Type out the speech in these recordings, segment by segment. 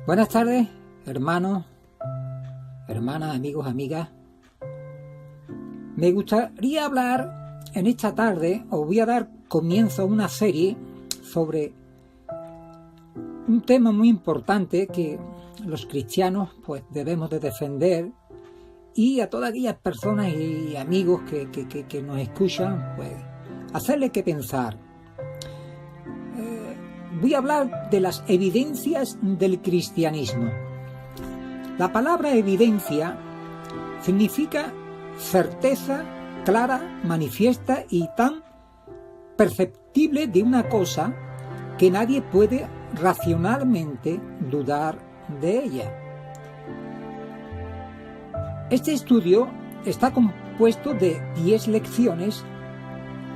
Buenas tardes, hermanos, hermanas, amigos, amigas. Me gustaría hablar en esta tarde, os voy a dar comienzo a una serie sobre un tema muy importante que los cristianos pues debemos de defender, y a todas aquellas personas y amigos que nos escuchan, pues hacerles que pensar. Voy a hablar de las evidencias del cristianismo. La palabra evidencia significa certeza clara, manifiesta y tan perceptible de una cosa que nadie puede racionalmente dudar de ella. Este estudio está compuesto de 10 lecciones,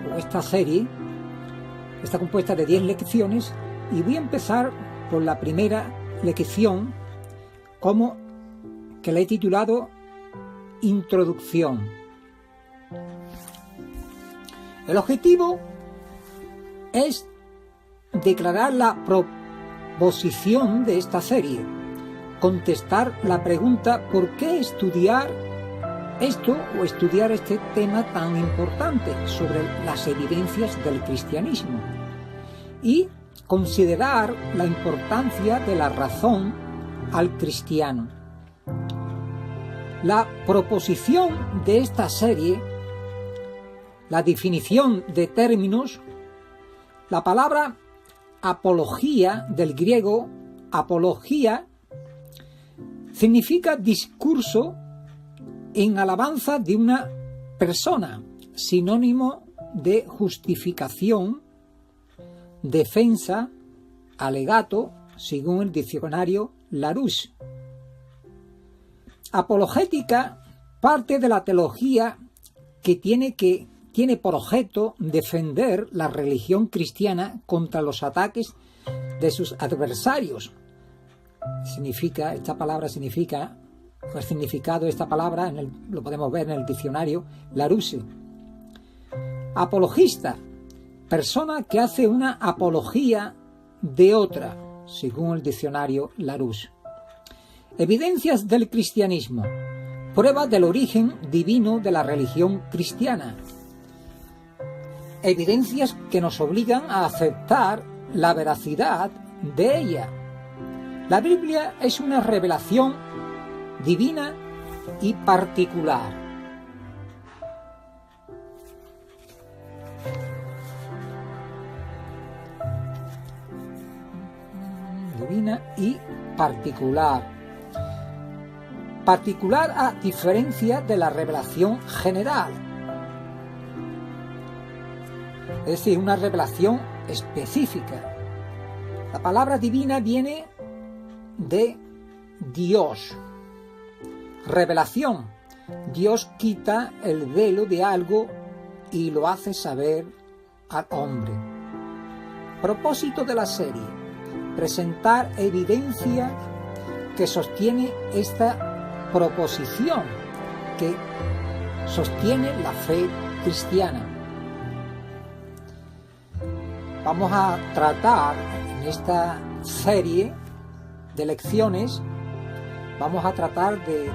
o esta serie está compuesta de 10 lecciones, y voy a empezar por la primera lección, que la he titulado Introducción. El objetivo es declarar la proposición de esta serie, contestar la pregunta ¿por qué estudiar esto o estudiar este tema tan importante sobre las evidencias del cristianismo? Y considerar la importancia de la razón al cristiano. La proposición de esta serie, la definición de términos, la palabra apología, del griego apología, significa discurso en alabanza de una persona, sinónimo de justificación, defensa, alegato, según el diccionario Larousse. Apologética parte de la teología que tiene por objeto defender la religión cristiana contra los ataques de sus adversarios. El significado de esta palabra lo podemos ver en el diccionario Larousse. Apologista, persona que hace una apología de otra, según el diccionario Larousse. Evidencias del cristianismo, prueba del origen divino de la religión cristiana. Evidencias que nos obligan a aceptar la veracidad de ella. La Biblia es una revelación divina y particular. Divina y particular. Particular a diferencia de la revelación general. Es decir, una revelación específica. La palabra divina viene de Dios. Revelación. Dios quita el velo de algo y lo hace saber al hombre. Propósito de la serie: presentar evidencia que sostiene esta proposición, que sostiene la fe cristiana. Vamos a tratar en esta serie de lecciones, vamos a tratar de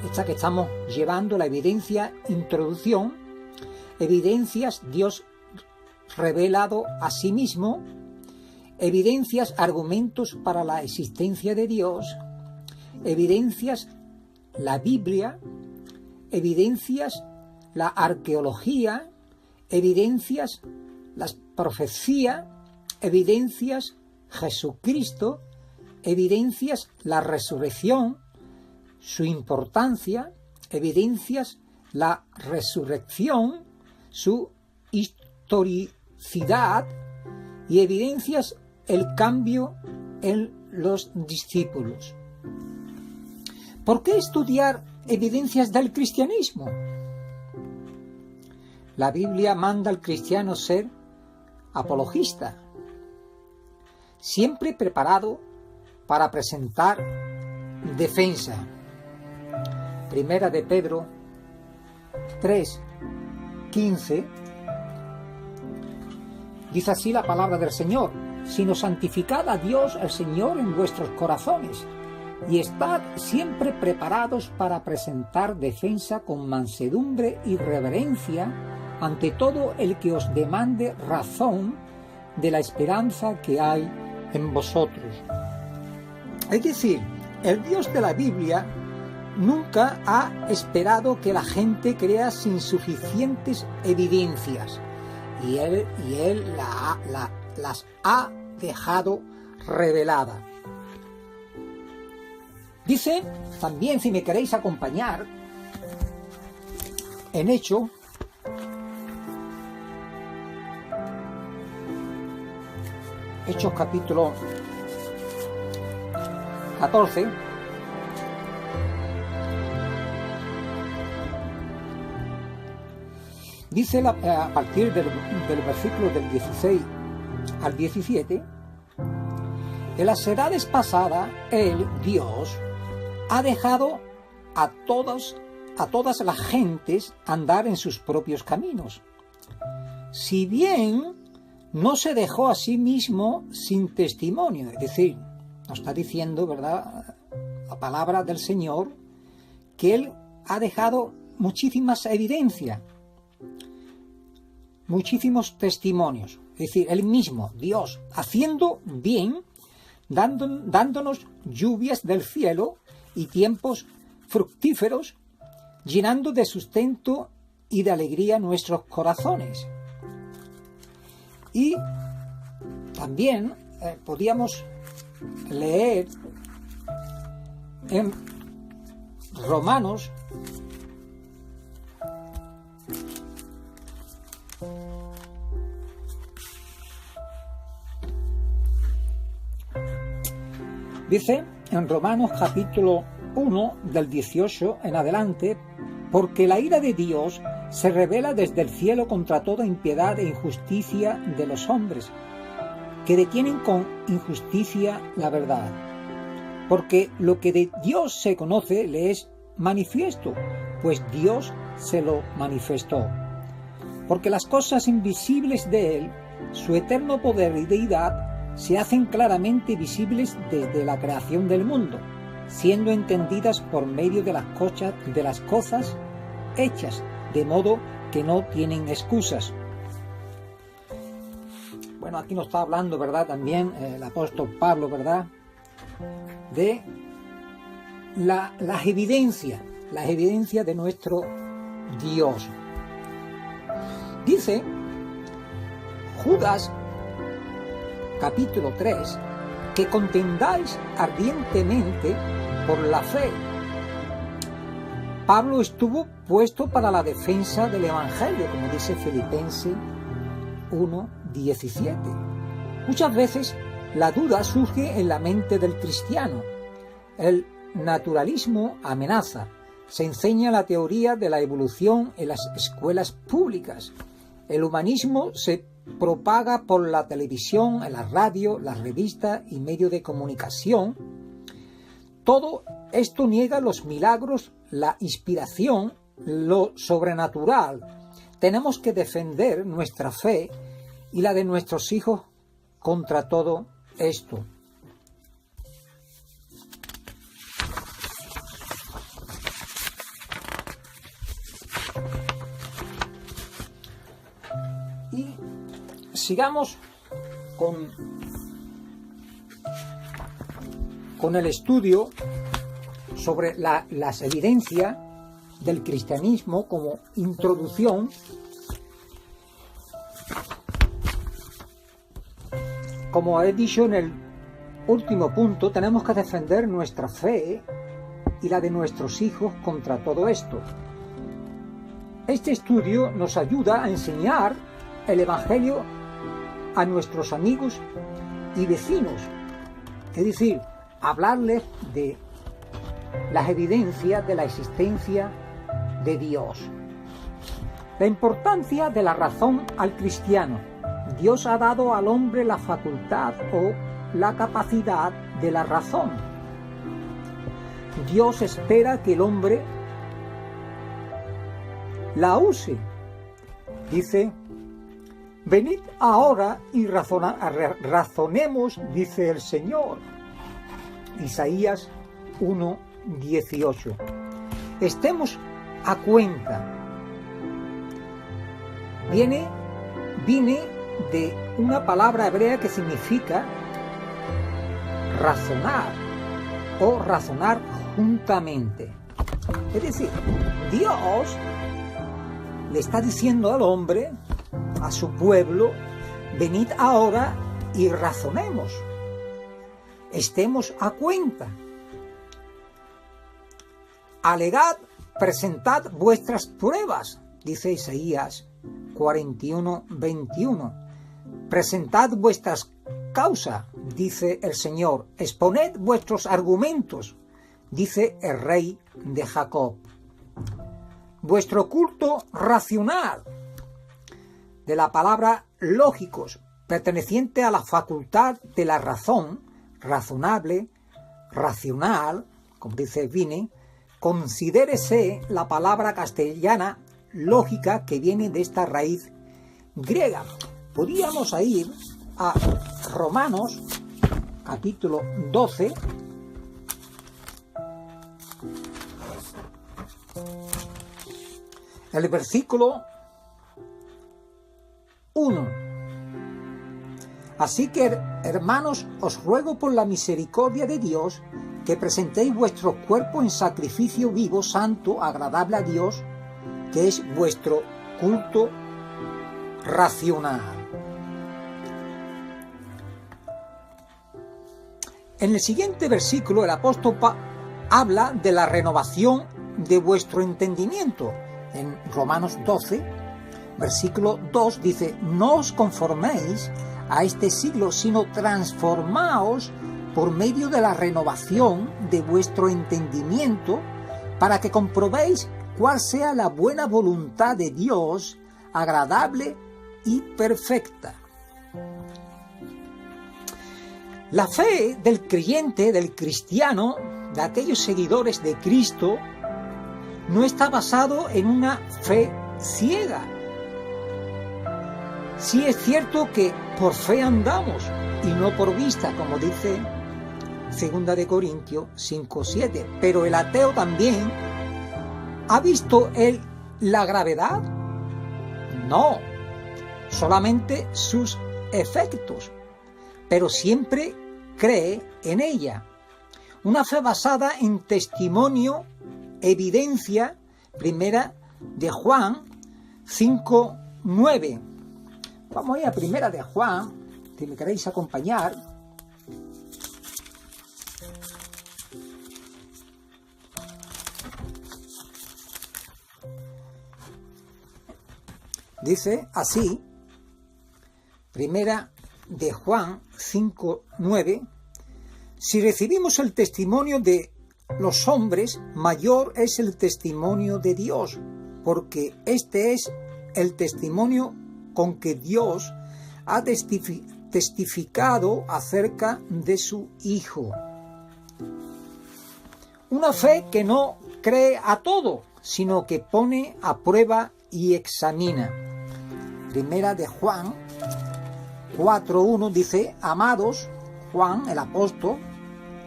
esta que estamos llevando, la evidencia introducción, evidencias Dios revelado a sí mismo, evidencias, argumentos para la existencia de Dios, evidencias, la Biblia, evidencias, la arqueología, evidencias, las profecías, evidencias, Jesucristo, evidencias, la resurrección, su importancia, evidencias, la resurrección, su historicidad, y evidencias, el cambio en los discípulos. ¿Por qué estudiar evidencias del cristianismo? La Biblia manda al cristiano ser apologista, siempre preparado para presentar defensa. Primera de Pedro 3:15 dice así la palabra del Señor: sino santificad a Dios el Señor en vuestros corazones, y estad siempre preparados para presentar defensa con mansedumbre y reverencia ante todo el que os demande razón de la esperanza que hay en vosotros. Es decir, el Dios de la Biblia nunca ha esperado que la gente crea sin suficientes evidencias, y él las ha dejado reveladas. Dice también, si me queréis acompañar, en Hechos capítulo 14, dice a partir del versículo del 16 al 17, en las edades pasadas, Él, Dios, ha dejado a todas las gentes andar en sus propios caminos. Si bien no se dejó a sí mismo sin testimonio, es decir, nos está diciendo, ¿verdad?, la palabra del Señor, que Él ha dejado muchísimas evidencias, muchísimos testimonios. Es decir, Él mismo, Dios, haciendo bien, dándonos lluvias del cielo y tiempos fructíferos, llenando de sustento y de alegría nuestros corazones. Y también podíamos leer en Romanos dice en Romanos capítulo 1 del 18 en adelante: porque la ira de Dios se revela desde el cielo contra toda impiedad e injusticia de los hombres, que detienen con injusticia la verdad. Porque lo que de Dios se conoce le es manifiesto, pues Dios se lo manifestó. Porque las cosas invisibles de Él, su eterno poder y deidad, se hacen claramente visibles desde la creación del mundo, siendo entendidas por medio de las cosas hechas, de modo que no tienen excusas. Bueno, aquí nos está hablando, ¿verdad?, también el apóstol Pablo, ¿verdad?, de las evidencias de nuestro Dios. Dice Judas capítulo 3, que contendáis ardientemente por la fe. Pablo estuvo puesto para la defensa del Evangelio, como dice Filipenses 1:17. Muchas veces la duda surge en la mente del cristiano. El naturalismo amenaza. Se enseña la teoría de la evolución en las escuelas públicas. El humanismo se propaga por la televisión, en la radio, las revistas y medios de comunicación. Todo esto niega los milagros, la inspiración, lo sobrenatural. Tenemos que defender nuestra fe y la de nuestros hijos contra todo esto. Y sigamos con el estudio sobre las evidencias del cristianismo como introducción. Como he dicho en el último punto, tenemos que defender nuestra fe y la de nuestros hijos contra todo esto. Este estudio nos ayuda a enseñar el Evangelio a nuestros amigos y vecinos, es decir, hablarles de las evidencias de la existencia de Dios. La importancia de la razón al cristiano. Dios ha dado al hombre la facultad o la capacidad de la razón. Dios espera que el hombre la use. Dice, Venid ahora y razonemos, dice el Señor. Isaías 1:18. Estemos a cuenta. Vine de una palabra hebrea que significa razonar o razonar juntamente. Es decir, Dios le está diciendo al hombre, a su pueblo, venid ahora y razonemos. Estemos a cuenta. Alegad, presentad vuestras pruebas, dice Isaías 41:21. Presentad vuestras causas, dice el Señor. Exponed vuestros argumentos, dice el Rey de Jacob. Vuestro culto racional, de la palabra lógicos, perteneciente a la facultad de la razón, razonable, racional, como dice Vine, considérese la palabra castellana lógica que viene de esta raíz griega. Podríamos ir a Romanos, capítulo 12, el versículo 1. Así que, hermanos, os ruego por la misericordia de Dios que presentéis vuestro cuerpo en sacrificio vivo, santo, agradable a Dios, que es vuestro culto racional. En el siguiente versículo el apóstol habla de la renovación de vuestro entendimiento. En Romanos 12, versículo 2 dice: no os conforméis a este siglo, sino transformaos por medio de la renovación de vuestro entendimiento, para que comprobéis cuál sea la buena voluntad de Dios, agradable y perfecta. La fe del creyente, del cristiano, de aquellos seguidores de Cristo, no está basado en una fe ciega. Sí es cierto que por fe andamos y no por vista, como dice 2 de Corintios 5:7. Pero el ateo también, ¿ha visto él la gravedad? No, solamente sus efectos, pero siempre cree en ella. Una fe basada en testimonio, evidencia, primera de Juan 5:9. Vamos a ir a primera de Juan, si me queréis acompañar. Dice así, primera de Juan 5:9, si recibimos el testimonio de los hombres, mayor es el testimonio de Dios, porque este es el testimonio con que Dios ha testificado acerca de su Hijo. Una fe que no cree a todo, sino que pone a prueba y examina. Primera de Juan 4:1 dice: amados, Juan, el apóstol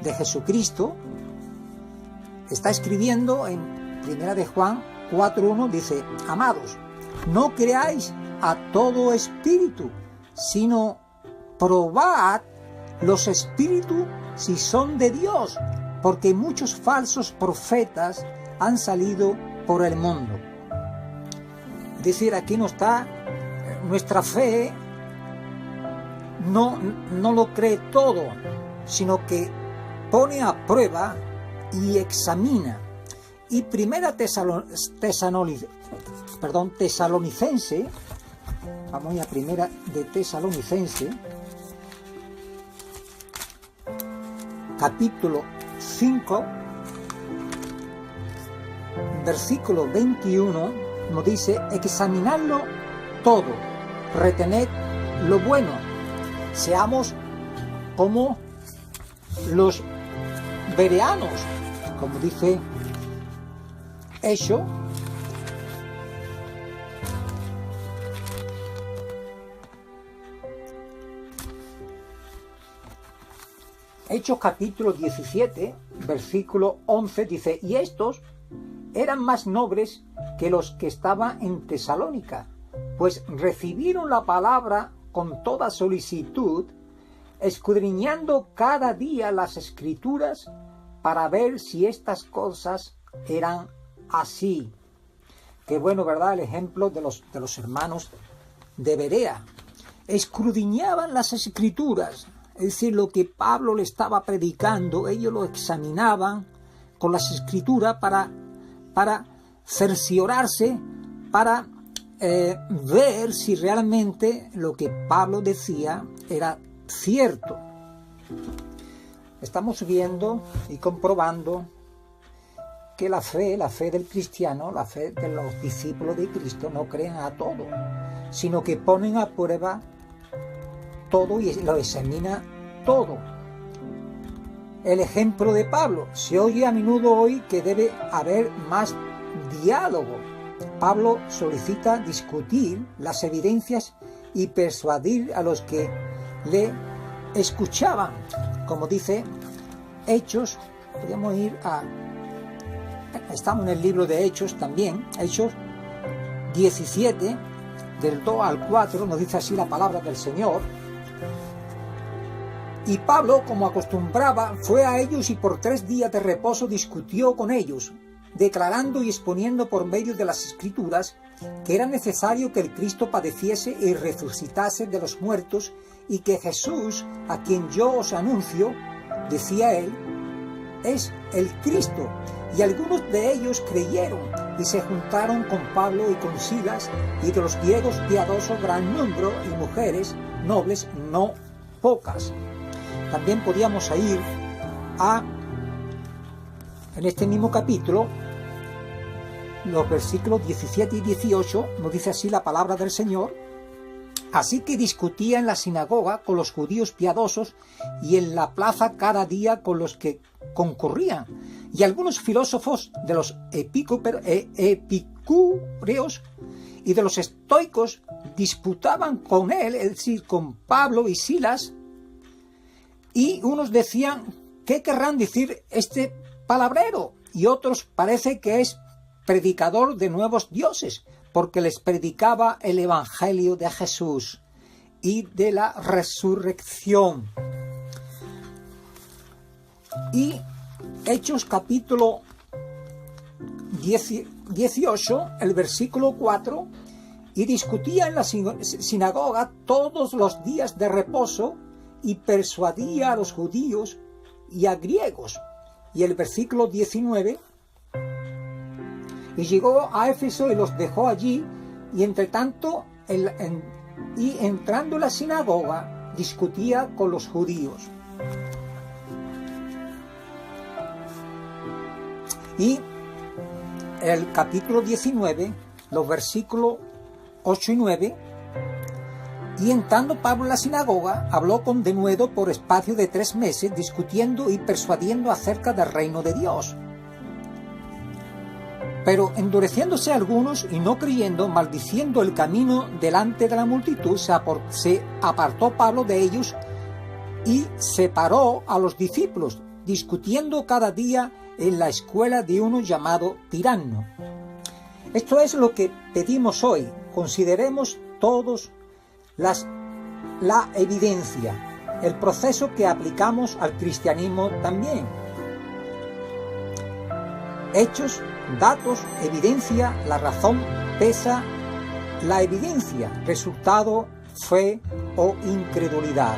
de Jesucristo, está escribiendo en primera de Juan 4:1, dice: amados, no creáis a todo espíritu, sino probad los espíritus si son de Dios, porque muchos falsos profetas han salido por el mundo. Es decir, aquí no está nuestra fe, no lo cree todo, sino que pone a prueba y examina. Y primera Tesalonicense, vamos a primera de Tesalonicense, capítulo 5, versículo 21, nos dice: examinadlo todo, retened lo bueno, seamos como los bereanos, como dice Hechos Hechos capítulo 17, versículo 11 dice: y estos eran más nobles que los que estaban en Tesalónica, pues recibieron la palabra con toda solicitud, escudriñando cada día las Escrituras para ver si estas cosas eran así. Qué bueno, ¿verdad? El ejemplo de los hermanos de Berea. Escudriñaban las Escrituras, es decir, lo que Pablo le estaba predicando, ellos lo examinaban con las Escrituras para cerciorarse, para ver si realmente lo que Pablo decía era cierto. Estamos viendo y comprobando que la fe del cristiano, la fe de los discípulos de Cristo, no creen a todo, sino que ponen a prueba todo y lo examina todo. El ejemplo de Pablo. Se oye a menudo hoy que debe haber más diálogo. Pablo solicita discutir las evidencias y persuadir a los que le escuchaban. Como dice Hechos, podemos ir estamos en el libro de Hechos también, Hechos 17, del 2 al 4, nos dice así la palabra del Señor. Y Pablo, como acostumbraba, fue a ellos y por 3 días de reposo discutió con ellos, declarando y exponiendo por medio de las Escrituras que era necesario que el Cristo padeciese y resucitase de los muertos, y que Jesús, a quien yo os anuncio, decía él, es el Cristo. Y algunos de ellos creyeron y se juntaron con Pablo y con Silas, y de los griegos piadosos gran número, y mujeres nobles no pocas. También podíamos ir en este mismo capítulo, los versículos 17 y 18, nos dice así la palabra del Señor. Así que discutía en la sinagoga con los judíos piadosos y en la plaza cada día con los que concurrían. Y algunos filósofos de los epicúreos y de los estoicos disputaban con él, es decir, con Pablo y Silas, y unos decían: ¿qué querrán decir este palabrero? Y otros parece que es predicador de nuevos dioses, porque les predicaba el evangelio de Jesús y de la resurrección. Y Hechos capítulo 18, el versículo 4, y discutía en la sinagoga todos los días de reposo y persuadía a los judíos y a griegos. Y el versículo 19, y llegó a Éfeso y los dejó allí, y entre tanto, entrando en la sinagoga, discutía con los judíos. Y el capítulo 19, los versículos 8 y 9, y entrando Pablo en la sinagoga, habló con denuedo por espacio de 3 meses, discutiendo y persuadiendo acerca del reino de Dios. Pero endureciéndose algunos y no creyendo, maldiciendo el camino delante de la multitud, se apartó Pablo de ellos y separó a los discípulos, discutiendo cada día en la escuela de uno llamado Tiranno. Esto es lo que pedimos hoy. Consideremos todos la evidencia, el proceso que aplicamos al cristianismo también. Hechos, datos, evidencia, la razón pesa la evidencia, resultado, fe o incredulidad.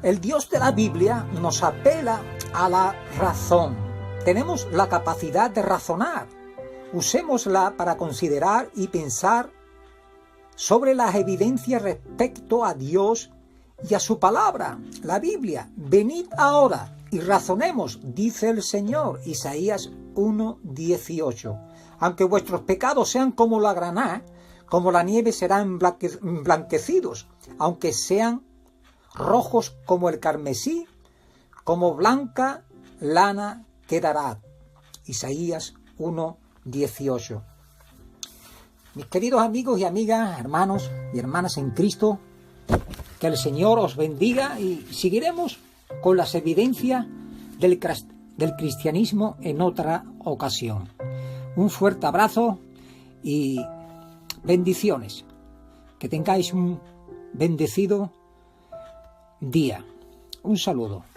El Dios de la Biblia nos apela a la razón. Tenemos la capacidad de razonar. Usémosla para considerar y pensar sobre las evidencias respecto a Dios y a su palabra, la Biblia. Venid ahora y razonemos, dice el Señor, Isaías 1:18. Aunque vuestros pecados sean como la grana, como la nieve serán blanquecidos, aunque sean rojos como el carmesí, como blanca lana quedará. Isaías 1:18. Mis queridos amigos y amigas, hermanos y hermanas en Cristo, Que el Señor os bendiga y seguiremos con las evidencias del cristianismo en otra ocasión. Un fuerte abrazo y bendiciones. Que tengáis un bendecido día. Un saludo.